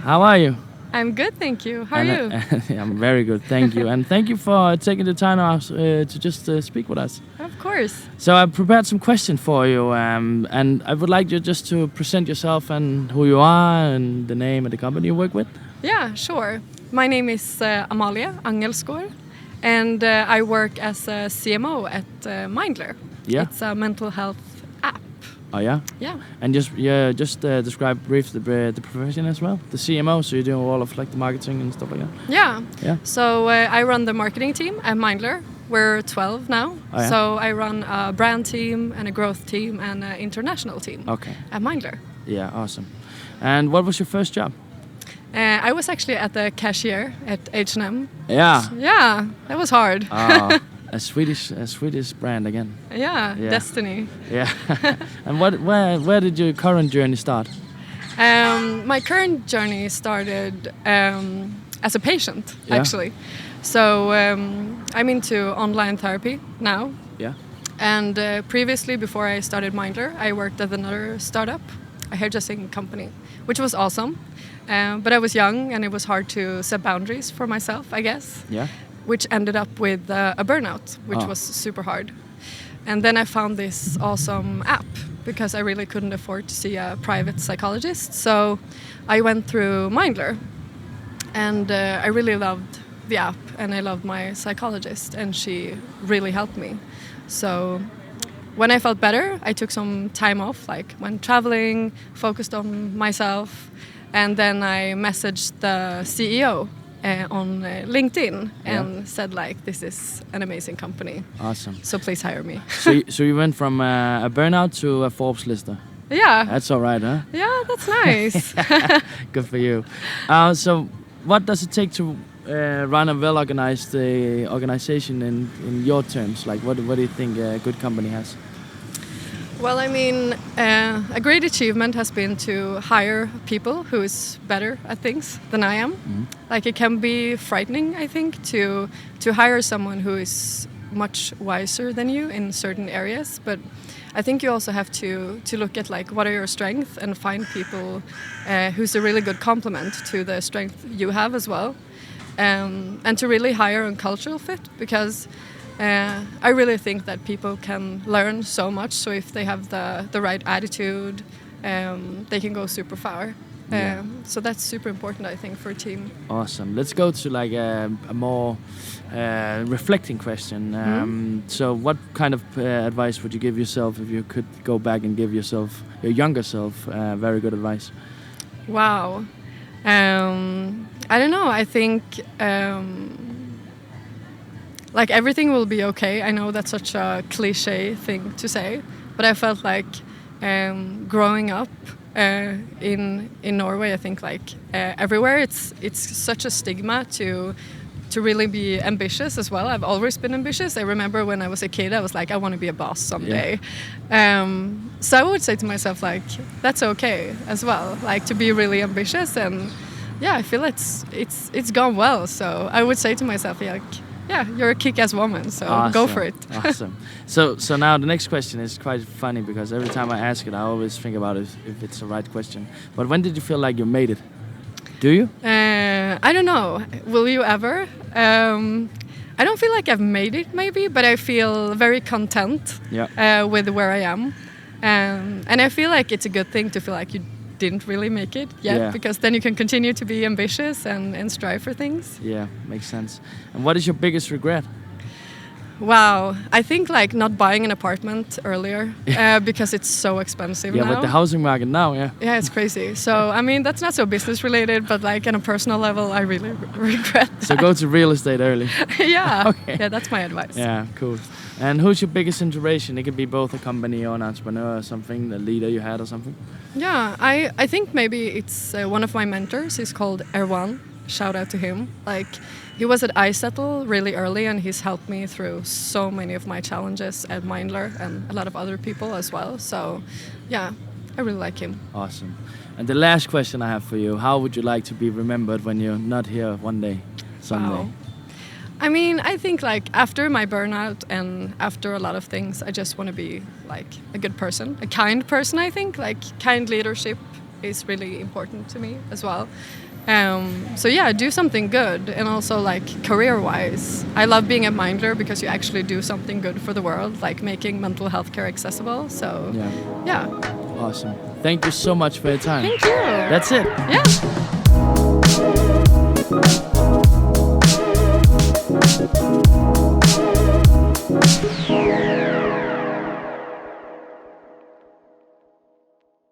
How are you? I'm good, thank you. How are you? I'm very good, thank you. And thank you for taking the time out to just speak with us. Of course. So I prepared some questions for you, and I would like you just to present yourself and who you are and the name of the company you work with. Yeah, sure. My name is Amalie Angelskår, and I work as a CMO at Mindler. Yeah. It's a mental health app. Oh yeah. Yeah. And just describe briefly the profession as well. The CMO, so you do all of like the marketing and stuff like that. Yeah. Yeah. So I run the marketing team at Mindler. We're 12 now. Oh, yeah? So I run a brand team and a growth team and an international team. Okay. At Mindler. Yeah, awesome. And what was your first job? I was actually at the cashier at H&M. Yeah. Yeah, that was hard. Oh, a Swedish brand again. Yeah, Yeah. Destiny. Yeah. And where did your current journey start? My current journey started as a patient, Yeah. actually. So I'm into online therapy now. Yeah. And previously, before I started Mindler, I worked at another startup, a hairdressing company, which was awesome. But I was young and it was hard to set boundaries for myself, I guess. Yeah. Which ended up with a burnout, which was super hard. And then I found this awesome app because I really couldn't afford to see a private psychologist. So I went through Mindler, and I really loved the app, and I loved my psychologist, and she really helped me. So when I felt better, I took some time off, like went traveling, focused on myself, and then I messaged the CEO on LinkedIn and said like, this is an amazing company. Awesome. So please hire me. So you went from a burnout to a Forbes lister. Yeah. That's all right, huh? Yeah, that's nice. Good for you. So what does it take to run a well-organized organization in your terms? Like what do you think a good company has? Well, I mean, a great achievement has been to hire people who is better at things than I am. Mm-hmm. Like it can be frightening, I think, to hire someone who is much wiser than you in certain areas. But I think you also have to look at like what are your strengths and find people who's a really good complement to the strength you have as well, and to really hire on cultural fit because. I really think that people can learn so much. So if they have the right attitude, they can go super far. So that's super important, I think, for a team. Awesome. Let's go to like a more reflecting question. So what kind of advice would you give yourself if you could go back and give yourself, your younger self, very good advice? Wow. I don't know. I think... like everything will be okay. I know that's such a cliche thing to say, but I felt like growing up in Norway, I think like everywhere it's such a stigma to really be ambitious as well. I've always been ambitious. I remember when I was a kid, I was like, I want to be a boss someday. Yeah. So I would say to myself like, that's okay as well. Like to be really ambitious, and yeah, I feel it's gone well. So I would say to myself like. Yeah, you're a kick-ass woman, so awesome. Go for it. Awesome. So now the next question is quite funny because every time I ask it, I always think about if it's the right question. But when did you feel like you made it? Do you? I don't know. Will you ever? I don't feel like I've made it, maybe, but I feel very content with where I am. And I feel like it's a good thing to feel like you didn't really make it yet, because then you can continue to be ambitious and strive for things. Yeah, makes sense. And what is your biggest regret? Wow, I think like not buying an apartment earlier because it's so expensive now. Yeah, with the housing market now, Yeah, it's crazy. So, I mean, that's not so business related, but like on a personal level, I really regret that. So go to real estate early. Yeah, okay. Yeah, that's my advice. Yeah, cool. And who's your biggest inspiration? It could be both a company or an entrepreneur or something, the leader you had or something. Yeah, I think maybe it's one of my mentors. He's called Erwan. Shout out to him. Like, he was at iSettle really early, and he's helped me through so many of my challenges at Mindler and a lot of other people as well. So, yeah, I really like him. Awesome. And the last question I have for you, how would you like to be remembered when you're not here one day, someday? Wow. I mean, I think like after my burnout and after a lot of things, I just want to be like a good person, a kind person, I think. Like kind leadership is really important to me as well. So yeah, do something good, and also like career-wise, I love being at Mindler because you actually do something good for the world, like making mental health care accessible. So yeah. Awesome. Thank you so much for your time. Thank you. That's it. Yeah.